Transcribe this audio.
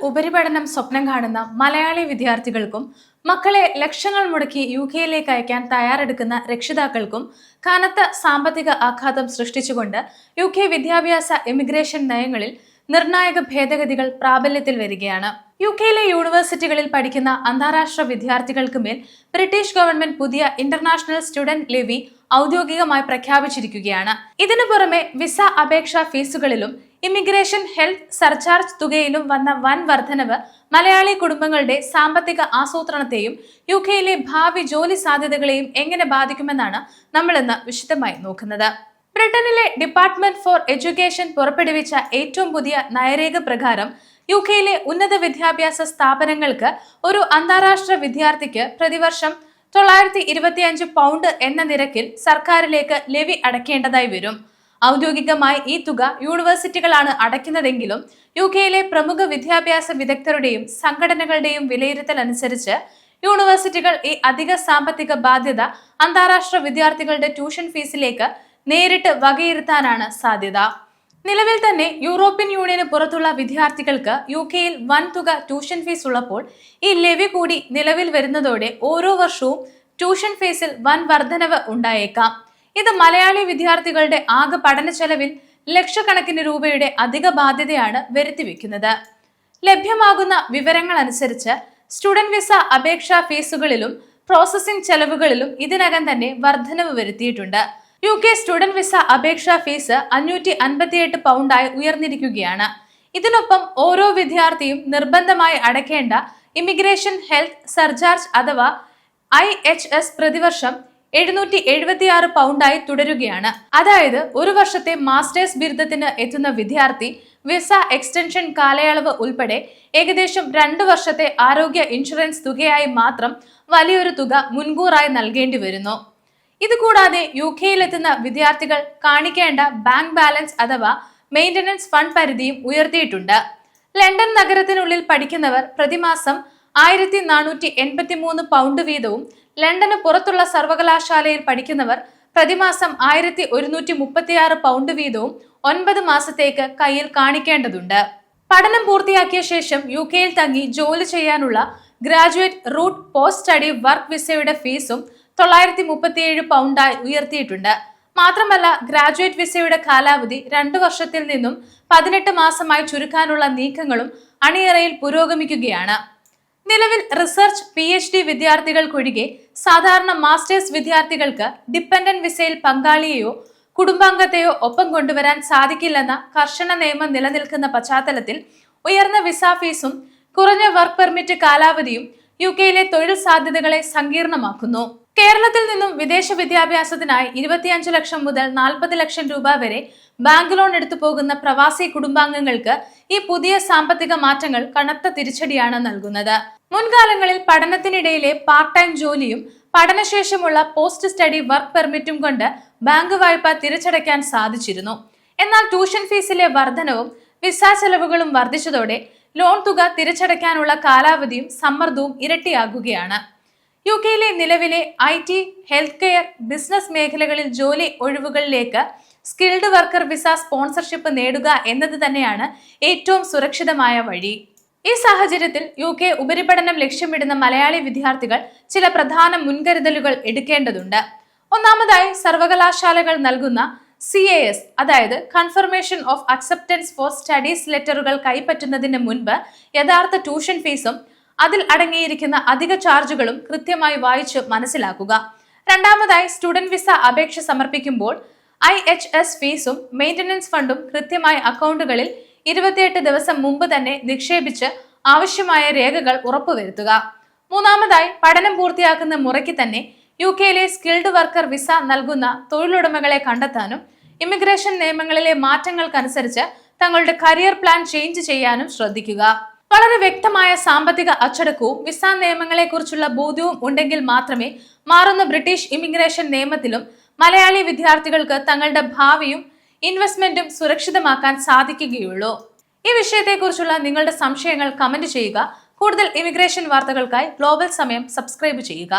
ഉപരിപഠനം സ്വപ്നം കാണുന്ന മലയാളി വിദ്യാർത്ഥികൾക്കും മക്കളെ ലക്ഷങ്ങൾ മുടക്കി UK അയക്കാൻ തയ്യാറെടുക്കുന്ന രക്ഷിതാക്കൾക്കും കനത്ത സാമ്പത്തിക ആഘാതം സൃഷ്ടിച്ചുകൊണ്ട് UK വിദ്യാഭ്യാസ ഇമിഗ്രേഷൻ നയങ്ങളിൽ നിർണായക ഭേദഗതികൾ പ്രാബല്യത്തിൽ വരികയാണ്. UK യൂണിവേഴ്സിറ്റികളിൽ പഠിക്കുന്ന അന്താരാഷ്ട്ര വിദ്യാർത്ഥികൾക്ക് മേൽ ബ്രിട്ടീഷ് ഗവൺമെന്റ് പുതിയ ഇന്റർനാഷണൽ സ്റ്റുഡന്റ് ലെവി ഔദ്യോഗികമായി പ്രഖ്യാപിച്ചിരിക്കുകയാണ്. ഇതിനു പുറമെ വിസ അപേക്ഷാ ഫീസുകളിലും ഇമിഗ്രേഷൻ ഹെൽത്ത് സർചാർജ് തുകയിലും വന്ന വൻ വർധനവ് മലയാളി കുടുംബങ്ങളുടെ സാമ്പത്തിക ആസൂത്രണത്തെയും UK ഭാവി ജോലി സാധ്യതകളെയും എങ്ങനെ ബാധിക്കുമെന്നാണ് നമ്മൾ ഇന്ന് വിശദമായി നോക്കുന്നത്. ബ്രിട്ടനിലെ ഡിപ്പാർട്ട്മെന്റ് ഫോർ എഡ്യൂക്കേഷൻ പുറപ്പെടുവിച്ച ഏറ്റവും പുതിയ നയരേഖ പ്രകാരം UK ഉന്നത വിദ്യാഭ്യാസ സ്ഥാപനങ്ങൾക്ക് ഒരു അന്താരാഷ്ട്ര വിദ്യാർത്ഥിക്ക് പ്രതിവർഷം 925 പൗണ്ട് എന്ന നിരക്കിൽ സർക്കാരിലേക്ക് ലെവി അടയ്ക്കേണ്ടതായി വരും. ഔദ്യോഗികമായി ഈ തുക യൂണിവേഴ്സിറ്റികളാണ് അടയ്ക്കുന്നതെങ്കിലും UK പ്രമുഖ വിദ്യാഭ്യാസ വിദഗ്ധരുടെയും സംഘടനകളുടെയും വിലയിരുത്തൽ അനുസരിച്ച് യൂണിവേഴ്സിറ്റികൾ ഈ അധിക സാമ്പത്തിക ബാധ്യത അന്താരാഷ്ട്ര വിദ്യാർത്ഥികളുടെ ട്യൂഷൻ ഫീസിലേക്ക് നേരിട്ട് വകയിരുത്താനാണ് സാധ്യത. നിലവിൽ തന്നെ യൂറോപ്യൻ യൂണിയന് പുറത്തുള്ള വിദ്യാർത്ഥികൾക്ക് UK വൻതുക ട്യൂഷൻ ഫീസ് ഉള്ളപ്പോൾ ഈ ലെവി കൂടി നിലവിൽ വരുന്നതോടെ ഓരോ വർഷവും ട്യൂഷൻ ഫീസിൽ വൻ വർധനവ് ഉണ്ടായേക്കാം. ഇത് മലയാളി വിദ്യാർത്ഥികളുടെ ആകെ പഠന ചെലവിൽ ലക്ഷക്കണക്കിന് രൂപയുടെ അധിക ബാധ്യതയാണ് വരുത്തിവെക്കുന്നത്. ലഭ്യമാകുന്ന വിവരങ്ങൾ അനുസരിച്ച് സ്റ്റുഡന്റ് വിസ അപേക്ഷാ ഫീസുകളിലും പ്രോസസ്സിംഗ് ചെലവുകളിലും ഇതിനകം തന്നെ വർധനവ് വരുത്തിയിട്ടുണ്ട്. UK സ്റ്റുഡന്റ് വിസ അപേക്ഷാ ഫീസ് 558 പൗണ്ടായി ഉയർന്നിരിക്കുകയാണ്. ഇതിനൊപ്പം ഓരോ വിദ്യാർത്ഥിയും നിർബന്ധമായി അടയ്ക്കേണ്ട ഇമിഗ്രേഷൻ ഹെൽത്ത് സർചാർജ് അഥവാ IHS പ്രതിവർഷം 776 പൗണ്ടായി തുടരുകയാണ്. അതായത് ഒരു വർഷത്തെ മാസ്റ്റേഴ്സ് ബിരുദത്തിന് എത്തുന്ന വിദ്യാർത്ഥി വിസ എക്സ്റ്റൻഷൻ കാലയളവ് ഉൾപ്പെടെ ഏകദേശം 2 വർഷത്തെ ആരോഗ്യ ഇൻഷുറൻസ് തുകയായി മാത്രം വലിയൊരു തുക മുൻകൂറായി നൽകേണ്ടി വരുന്നു. ഇതുകൂടാതെ UK എത്തുന്ന വിദ്യാർത്ഥികൾ കാണിക്കേണ്ട ബാങ്ക് ബാലൻസ് അഥവാ മെയിന്റനൻസ് ഫണ്ട് പരിധിയും ഉയർത്തിയിട്ടുണ്ട്. ലണ്ടൻ നഗരത്തിനുള്ളിൽ പഠിക്കുന്നവർ പ്രതിമാസം 1483 പൗണ്ട് വീതവും ലണ്ടന് പുറത്തുള്ള സർവകലാശാലയിൽ പഠിക്കുന്നവർ പ്രതിമാസം 1136 പൗണ്ട് വീതവും 9 മാസത്തേക്ക് കയ്യിൽ കാണിക്കേണ്ടതുണ്ട്. പഠനം പൂർത്തിയാക്കിയ ശേഷം UK തങ്ങി ജോലി ചെയ്യാനുള്ള graduate route post study work വിസയുടെ ഫീസും 937 പൗണ്ടായി ഉയർത്തിയിട്ടുണ്ട്. മാത്രമല്ല ഗ്രാജുവേറ്റ് വിസയുടെ കാലാവധി 2 വർഷത്തിൽ നിന്നും 18 മാസമായി ചുരുക്കാനുള്ള നീക്കങ്ങളും അണിയറയിൽ പുരോഗമിക്കുകയാണ്. നിലവിൽ റിസർച്ച് PhD വിദ്യാർത്ഥികൾക്കൊഴികെ സാധാരണ മാസ്റ്റേഴ്സ് വിദ്യാർത്ഥികൾക്ക് ഡിപ്പെൻഡന്റ് വിസയിൽ പങ്കാളിയെയോ കുടുംബാംഗത്തെയോ ഒപ്പം കൊണ്ടുവരാൻ സാധിക്കില്ലെന്ന കർശന നിയമം നിലനിൽക്കുന്ന പശ്ചാത്തലത്തിൽ ഉയർന്ന വിസ ഫീസും കുറഞ്ഞ വർക്ക് പെർമിറ്റ് കാലാവധിയും UK തൊഴിൽ സാധ്യതകളെ സങ്കീർണമാക്കുന്നു. കേരളത്തിൽ നിന്നും വിദേശ വിദ്യാഭ്യാസത്തിനായി 25 ലക്ഷം മുതൽ 40 ലക്ഷം രൂപ വരെ ബാങ്ക് ലോൺ എടുത്തു പോകുന്ന പ്രവാസി കുടുംബാംഗങ്ങൾക്ക് ഈ പുതിയ സാമ്പത്തിക മാറ്റങ്ങൾ കനത്ത തിരിച്ചടിയാണ് നൽകുന്നത്. മുൻകാലങ്ങളിൽ പഠനത്തിനിടയിലെ പാർട്ട് ടൈം ജോലിയും പഠനശേഷമുള്ള പോസ്റ്റ് സ്റ്റഡി വർക്ക് പെർമിറ്റും കൊണ്ട് ബാങ്ക് വായ്പ തിരിച്ചടയ്ക്കാൻ സാധിച്ചിരുന്നു. എന്നാൽ ട്യൂഷൻ ഫീസിലെ വർധനവും വിസ ചെലവുകളും വർദ്ധിച്ചതോടെ ലോൺ തുക തിരിച്ചടയ്ക്കാനുള്ള കാലാവധിയും സമ്മർദ്ദവും ഇരട്ടിയാകുകയാണ്. UK നിലവിലെ IT, ഹെൽത്ത് കെയർ, ബിസിനസ് മേഖലകളിൽ ജോലി ഒഴിവുകളിലേക്ക് സ്കിൽഡ് വർക്കർ വിസ സ്പോൺസർഷിപ്പ് നേടുക എന്നത് തന്നെയാണ് ഏറ്റവും സുരക്ഷിതമായ വഴി. ഈ സാഹചര്യത്തിൽ UK ഉപരിപഠനം ലക്ഷ്യമിടുന്ന മലയാളി വിദ്യാർത്ഥികൾ ചില പ്രധാന മുൻകരുതലുകൾ എടുക്കേണ്ടതുണ്ട്. ഒന്നാമതായി സർവകലാശാലകൾ നൽകുന്ന CAS അതായത് confirmation of acceptance for studies ലെറ്ററുകൾ കൈപ്പറ്റുന്നതിന് മുൻപ് യഥാർത്ഥ ട്യൂഷൻ ഫീസും അതിൽ അടങ്ങിയിരിക്കുന്ന അധിക ചാർജുകളും കൃത്യമായി വായിച്ച് മനസ്സിലാക്കുക. രണ്ടാമതായി സ്റ്റുഡന്റ് വിസ അപേക്ഷ സമർപ്പിക്കുമ്പോൾ IHS ഫീസും മെയിന്റനൻസ് ഫണ്ടും കൃത്യമായി അക്കൗണ്ടുകളിൽ 28 ദിവസം മുമ്പ് തന്നെ നിക്ഷേപിച്ച് ആവശ്യമായ രേഖകൾ ഉറപ്പുവരുത്തുക. മൂന്നാമതായി പഠനം പൂർത്തിയാക്കുന്ന മുറയ്ക്ക് തന്നെ UK സ്കിൽഡ് വർക്കർ വിസ നൽകുന്ന തൊഴിലുടമകളെ കണ്ടെത്താനും ഇമിഗ്രേഷൻ നിയമങ്ങളിലെ മാറ്റങ്ങൾക്കനുസരിച്ച് തങ്ങളുടെ കരിയർ പ്ലാൻ ചേഞ്ച് ചെയ്യാനും ശ്രദ്ധിക്കുക. വളരെ വ്യക്തമായ സാമ്പത്തിക അച്ചടക്കവും വിസ നിയമങ്ങളെക്കുറിച്ചുള്ള ബോധ്യവും ഉണ്ടെങ്കിൽ മാത്രമേ മാറുന്ന ബ്രിട്ടീഷ് ഇമിഗ്രേഷൻ നിയമത്തിലും മലയാളി വിദ്യാർത്ഥികൾക്ക് തങ്ങളുടെ ഭാവിയും ഇൻവെസ്റ്റ്മെന്റും സുരക്ഷിതമാക്കാൻ സാധിക്കുകയുള്ളൂ. ഈ വിഷയത്തെക്കുറിച്ചുള്ള നിങ്ങളുടെ സംശയങ്ങൾ കമന്റ് ചെയ്യുക. കൂടുതൽ ഇമിഗ്രേഷൻ വാർത്തകൾക്കായി ഗ്ലോബൽ സമയം സബ്സ്ക്രൈബ് ചെയ്യുക.